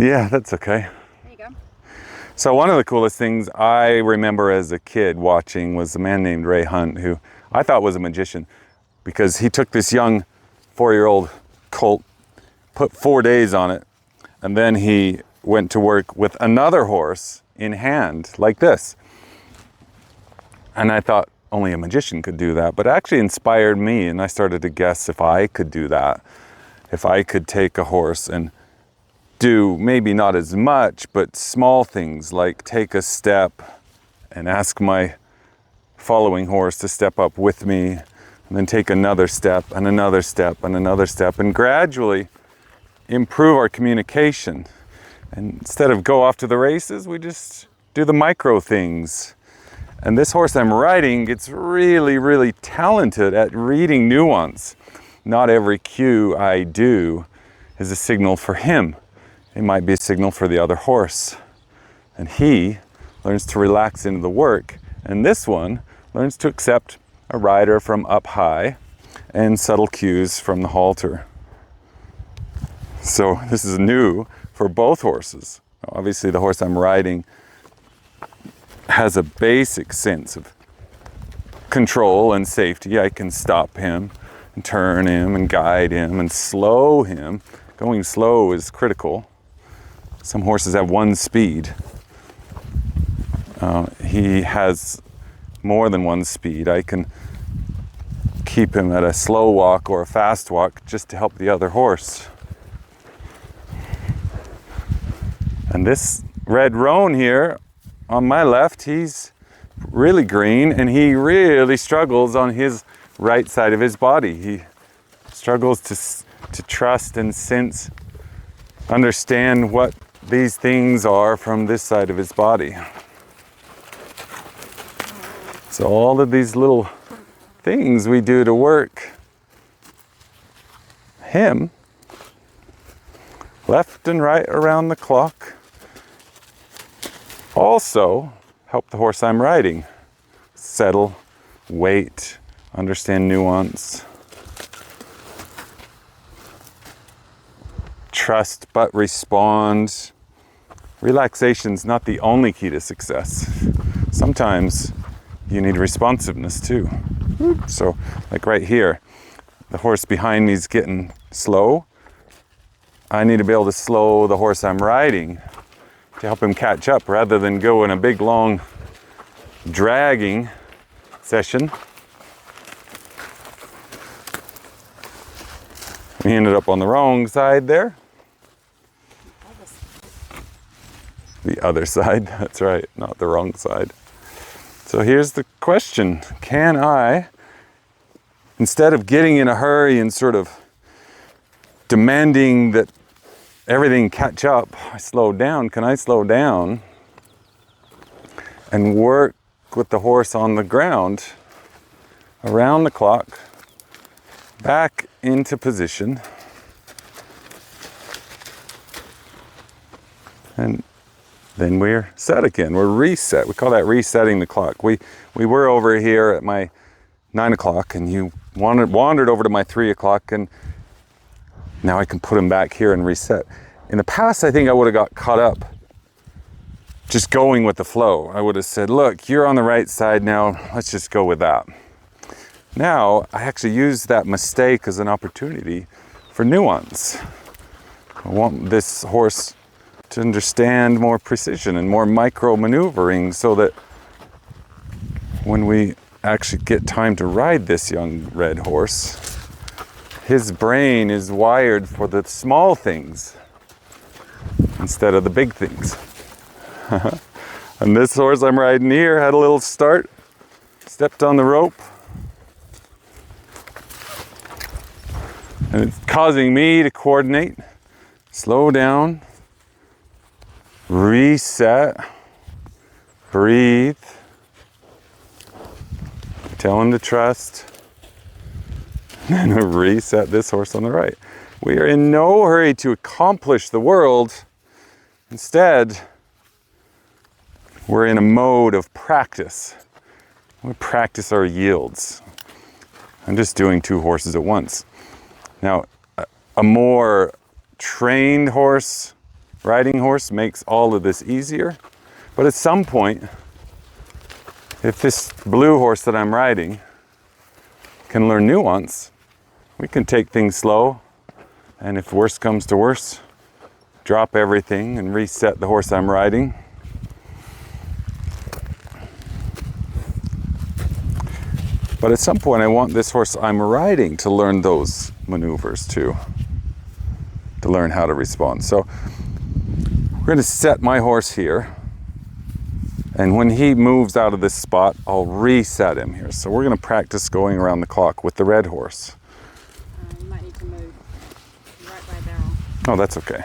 Yeah, that's okay. There you go. So one of the coolest things I remember as a kid watching was a man named Ray Hunt, who I thought was a magician because he took this young 4-year-old colt, put 4 days on it, and then he went to work with another horse in hand like this. And I thought only a magician could do that, but it actually inspired me, and I started to guess if I could do that, if I could take a horse and do maybe not as much, but small things like take a step and ask my following horse to step up with me, and then take another step and another step and another step, and gradually improve our communication. And instead of go off to the races, we just do the micro things. And this horse I'm riding gets really, really talented at reading nuance. Not every cue I do is a signal for him. It might be a signal for the other horse. And he learns to relax into the work. And this one learns to accept a rider from up high and subtle cues from the halter. So this is new for both horses. Obviously the horse I'm riding has a basic sense of control and safety. I can stop him and turn him and guide him and slow him. Going slow is critical. Some horses have one speed. He has more than one speed. I can keep him at a slow walk or a fast walk just to help the other horse. And this red roan here on my left, he's really green and he really struggles on his right side of his body. He struggles to trust and sense, understand what these things are from this side of his body. So all of these little things we do to work him left and right around the clock also help the horse I'm riding settle, wait, understand nuance, trust but respond. Relaxation's not the only key to success. Sometimes you need responsiveness too. So like right here, the horse behind me is getting slow. I need to be able to slow the horse I'm riding to help him catch up rather than go in a big long dragging session. We ended up on the wrong side there. The other side, that's right, not the wrong side. So here's the question. Can I, instead of getting in a hurry and sort of demanding that everything catch up, I slow down. Can I slow down and work with the horse on the ground around the clock, back into position, and then we're set again. We're reset. We call that resetting the clock. We were over here at my 9 o'clock and you wandered over to my 3 o'clock, and now I can put him back here and reset. In the past, I think I would have got caught up just going with the flow. I would have said, look, you're on the right side now, let's just go with that. Now, I actually use that mistake as an opportunity for nuance. I want this horse to understand more precision and more micro maneuvering so that when we actually get time to ride this young red horse, his brain is wired for the small things instead of the big things. And this horse I'm riding here had a little start, stepped on the rope, and it's causing me to coordinate, slow down, reset, breathe, tell him to trust, and then reset this horse on the right. We are in no hurry to accomplish the world. Instead, we're in a mode of practice. We practice our yields. I'm just doing 2 horses at once. Now, a more trained horse riding horse makes all of this easier. But at some point, if this blue horse that I'm riding can learn nuance, we can take things slow, and if worse comes to worse, drop everything and reset the horse I'm riding. But at some point, I want this horse I'm riding to learn those maneuvers too, to learn how to respond. So we're going to set my horse here, and when he moves out of this spot, I'll reset him here. So we're going to practice going around the clock with the red horse. You might need to move right by barrel. Oh, that's okay.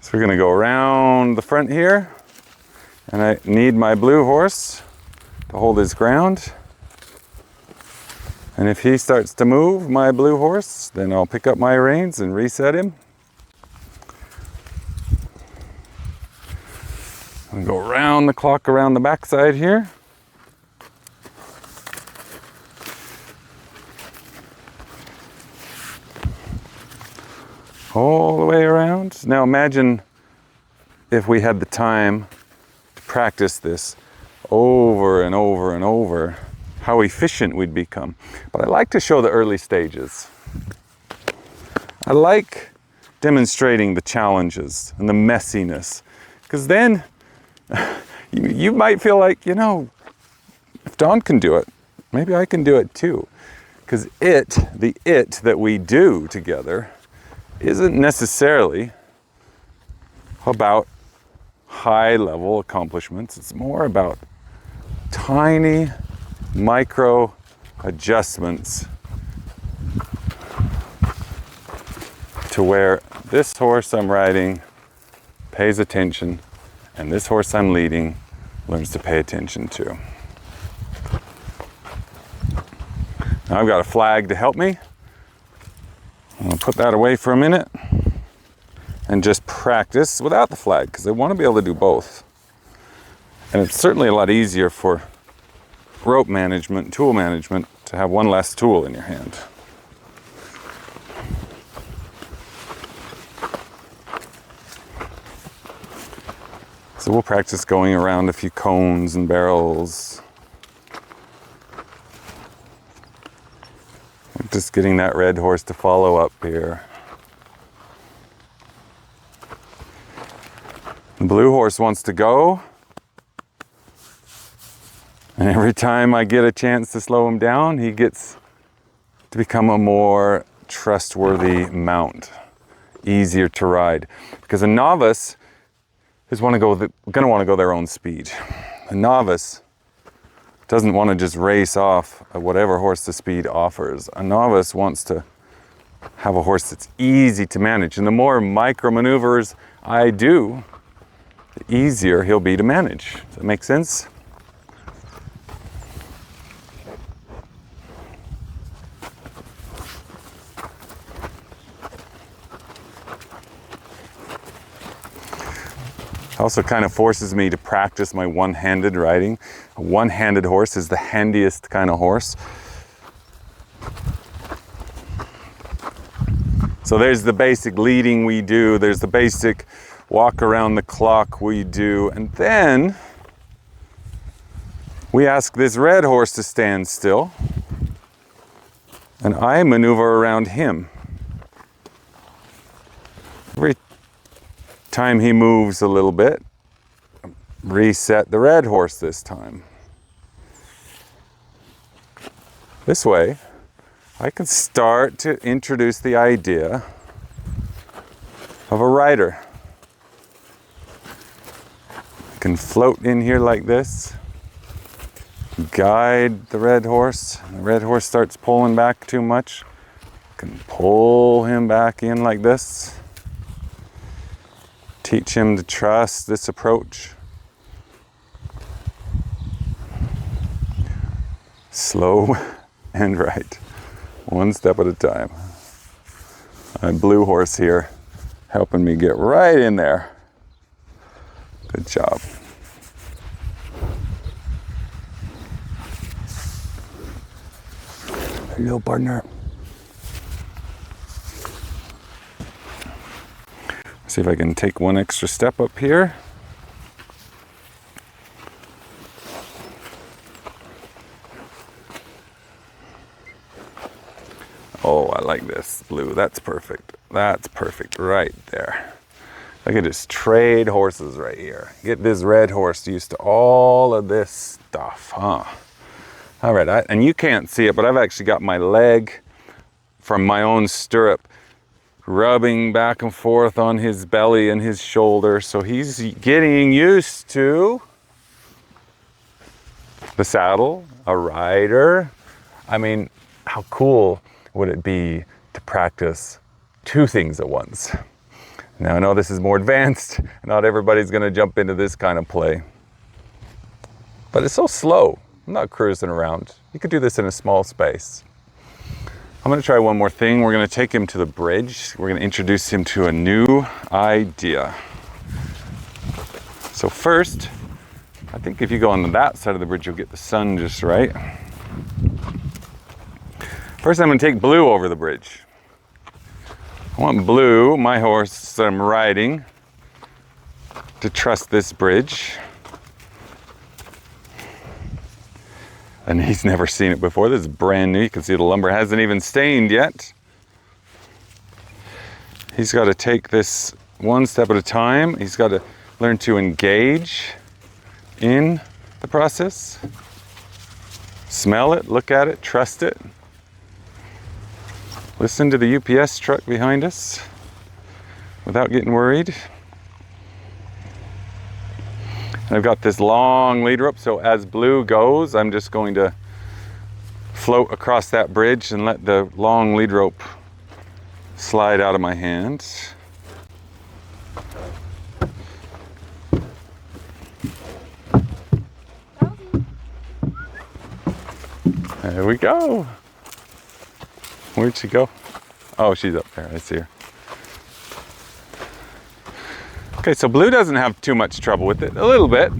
So we're going to go around the front here, and I need my blue horse to hold his ground. And if he starts to move, my blue horse, then I'll pick up my reins and reset him. And go around the clock around the backside here. All the way around. Now imagine if we had the time to practice this over and over and over, how efficient we'd become. But I like to show the early stages. I like demonstrating the challenges and the messiness, because then you might feel like, you know, if Dawn can do it, maybe I can do it too. Because the it that we do together isn't necessarily about high-level accomplishments. It's more about tiny micro adjustments to where this horse I'm riding pays attention and this horse I'm leading learns to pay attention too. Now I've got a flag to help me. I'm going to put that away for a minute and just practice without the flag, because I want to be able to do both. And it's certainly a lot easier for rope management, tool management, to have one less tool in your hand. So we'll practice going around a few cones and barrels. Just getting that red horse to follow up here. The blue horse wants to go. And every time I get a chance to slow him down, he gets to become a more trustworthy mount, easier to ride. Because a novice is going to want to go their own speed. A novice doesn't want to just race off at whatever horse the speed offers. A novice wants to have a horse that's easy to manage. And the more micro maneuvers I do, the easier he'll be to manage. Does that make sense? It also kind of forces me to practice my one-handed riding. A one-handed horse is the handiest kind of horse. So there's the basic leading we do, there's the basic walk around the clock we do, and then we ask this red horse to stand still, and I maneuver around him. Every time he moves a little bit, reset the red horse this time. This way, I can start to introduce the idea of a rider. I can float in here like this, guide the red horse. The red horse starts pulling back too much, I can pull him back in like this. Teach him to trust this approach. Slow and right, one step at a time. My blue horse here helping me get right in there. Good job. There you go, partner. See if I can take one extra step up here. Oh, I like this blue. That's perfect. That's perfect right there. I could just trade horses right here. Get this red horse used to all of this stuff, huh? All right, and you can't see it, but I've actually got my leg from my own stirrup rubbing back and forth on his belly and his shoulder. So he's getting used to the saddle, a rider. I mean, how cool would it be to practice two things at once? Now I know this is more advanced. Not everybody's gonna jump into this kind of play. But it's so slow. I'm not cruising around. You could do this in a small space. I'm gonna try one more thing. We're gonna take him to the bridge. We're gonna introduce him to a new idea. So first, I think if you go on that side of the bridge, you'll get the sun just right. First, I'm gonna take Blue over the bridge. I want Blue, my horse that I'm riding, to trust this bridge. And he's never seen it before. This is brand new. You can see the lumber hasn't even stained yet. He's got to take this one step at a time. He's got to learn to engage in the process. Smell it, look at it, trust it. Listen to the UPS truck behind us without getting worried. And I've got this long lead rope, so as Blue goes, I'm just going to float across that bridge and let the long lead rope slide out of my hands. There we go. Where'd she go? Oh, she's up there. I see her. Okay, so Blue doesn't have too much trouble with it. A little bit.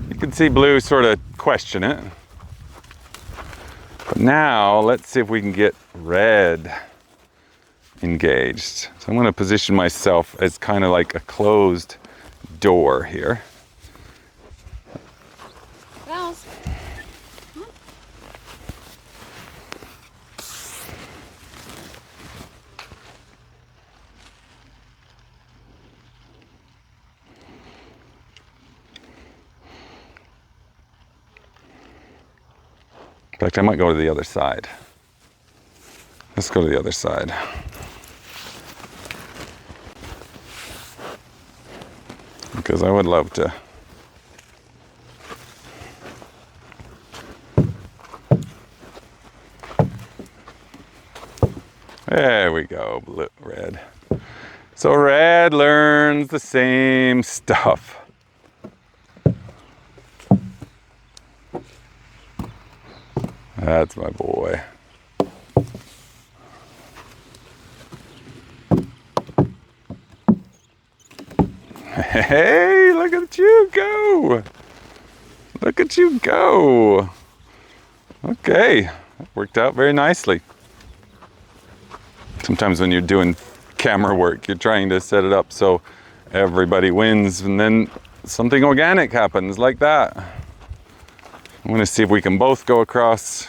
You can see Blue sort of question it. But now, let's see if we can get Red engaged. So I'm going to position myself as kind of like a closed door here. Bells. In fact, I might go to the other side. Let's go to the other side. Because I would love to. There we go, Blue, Red. So Red learns the same stuff. That's my boy. Hey, look at you go. Look at you go. Okay, that worked out very nicely. Sometimes when you're doing camera work, you're trying to set it up so everybody wins, and then something organic happens like that. I'm going to see if we can both go across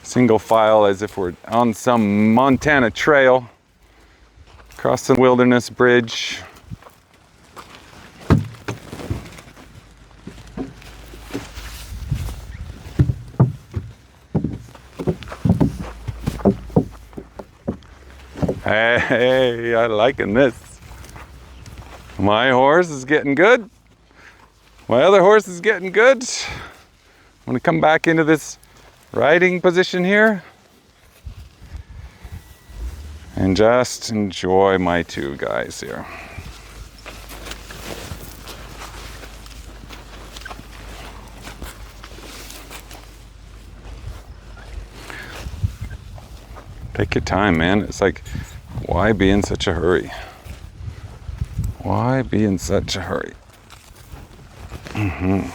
single file as if we're on some Montana trail, across the wilderness bridge. Hey, I'm liking this. My horse is getting good. My other horse is getting good. I'm going to come back into this riding position here and just enjoy my two guys here. Take your time, man. It's like, why be in such a hurry? Why be in such a hurry? Mm-hmm.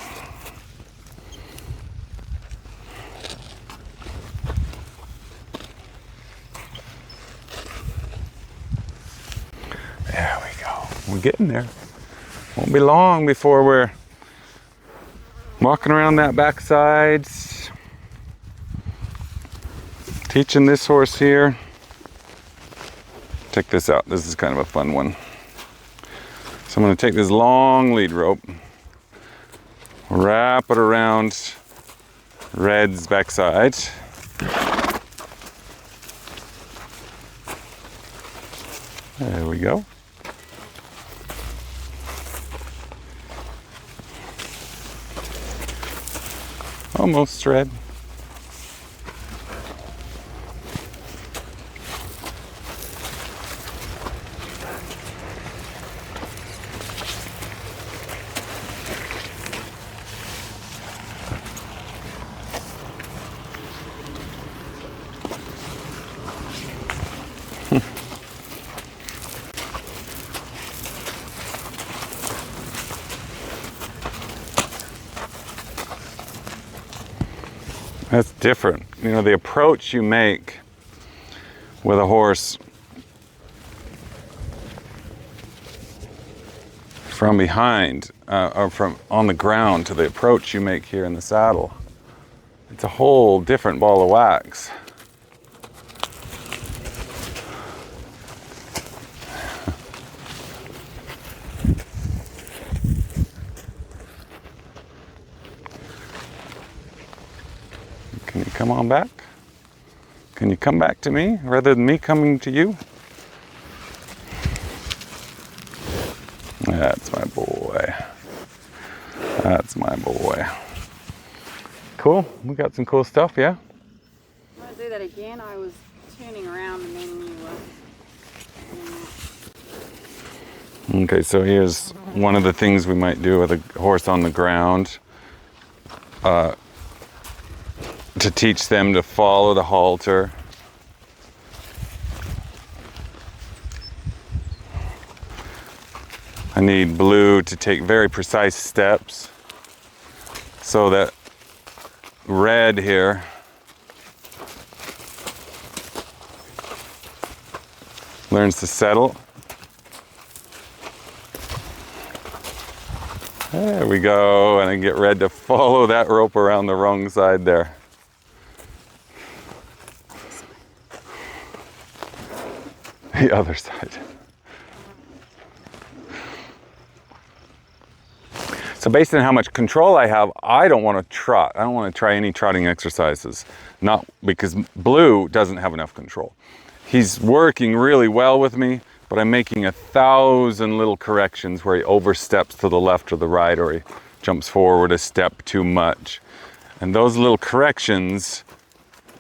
We're getting there. Won't be long before we're walking around that backside, teaching this horse here. Check this out. This is kind of a fun one. So I'm going to take this long lead rope, wrap it around Red's backside. There we go. Almost, Red. That's different. You know, the approach you make with a horse from behind or from on the ground to the approach you make here in the saddle. It's a whole different ball of wax. Can you come on back? Can you come back to me rather than me coming to you? That's my boy. That's my boy. Cool. We got some cool stuff, yeah? I want to do that again. I was turning around and then you were. Okay, so here's one of the things we might do with a horse on the ground. To teach them to follow the halter. I need Blue to take very precise steps so that Red here learns to settle. There we go, and I get Red to follow that rope around the wrong side there. The other side. So based on how much control I have, I don't want to trot. I don't want to try any trotting exercises. Not because Blue doesn't have enough control. He's working really well with me, but I'm making 1,000 little corrections where he oversteps to the left or the right, or he jumps forward a step too much. And those little corrections,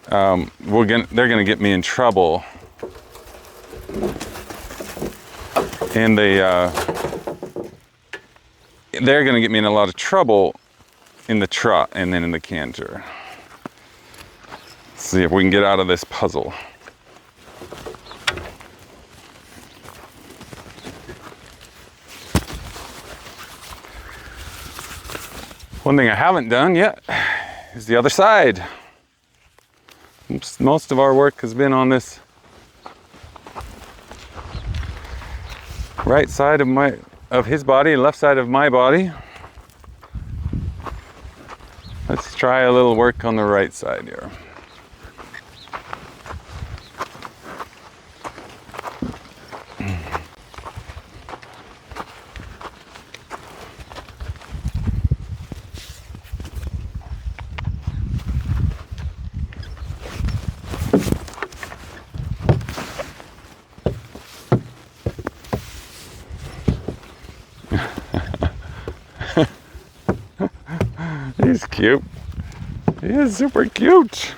they're going to get me in trouble. And they're going to get me in a lot of trouble in the trot and then in the canter. Let's see if we can get out of this puzzle. One thing I haven't done yet is the other side. Most of our work has been on this right side of his body, left side of my body. Let's try a little work on the right side here. He's cute. He is super cute.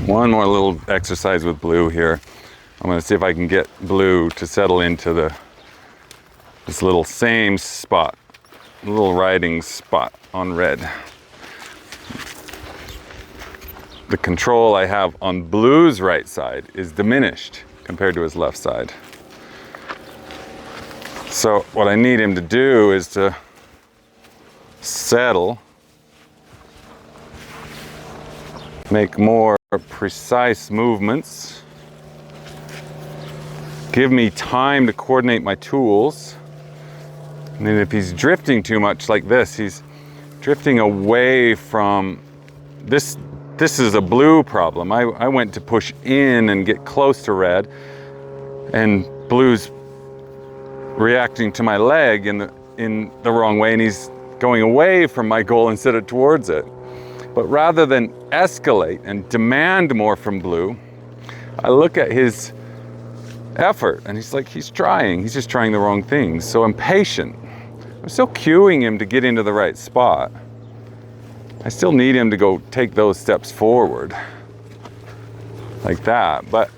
One more little exercise with Blue here. I'm going to see if I can get Blue to settle into this little same spot, little riding spot on Red. The control I have on Blue's right side is diminished compared to his left side. So what I need him to do is to settle, make more Precise movements. Give me time to coordinate my tools. And then if he's drifting too much like this, he's drifting away from this. This is a blue problem. I went to push in and get close to red, and blue's reacting to my leg in the wrong way, and he's going away from my goal instead of towards it. But rather than escalate and demand more from blue, I look at his effort, and he's trying. He's just trying the wrong things. So I'm patient. I'm still cueing him to get into the right spot. I still need him to go take those steps forward like that, but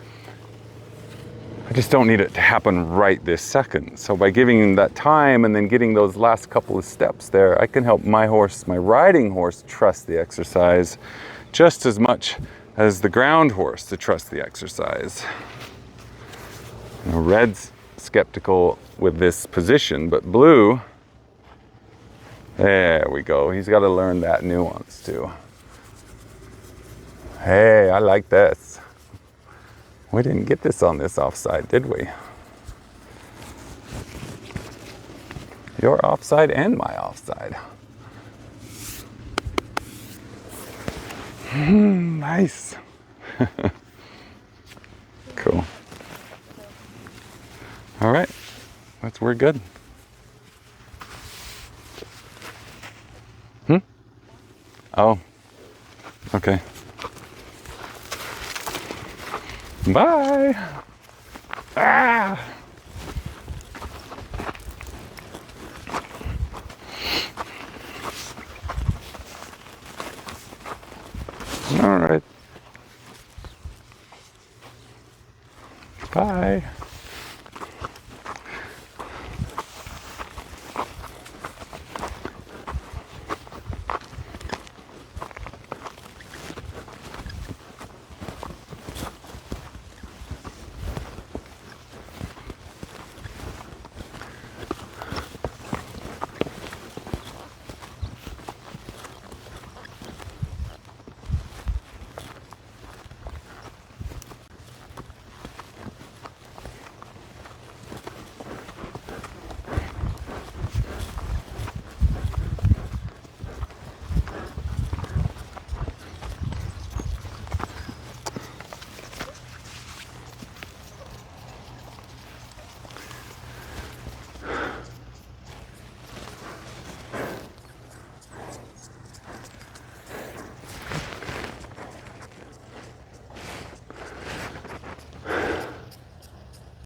I just don't need it to happen right this second. So by giving him that time and then getting those last couple of steps there, I can help my horse, my riding horse, trust the exercise just as much as the ground horse to trust the exercise. You know, red's skeptical with this position, but blue, there we go. He's got to learn that nuance too. Hey, I like this. We didn't get this on this offside, did we? Your offside and my offside. Nice. Cool. All right, we're good. Oh, okay. Bye. Ah.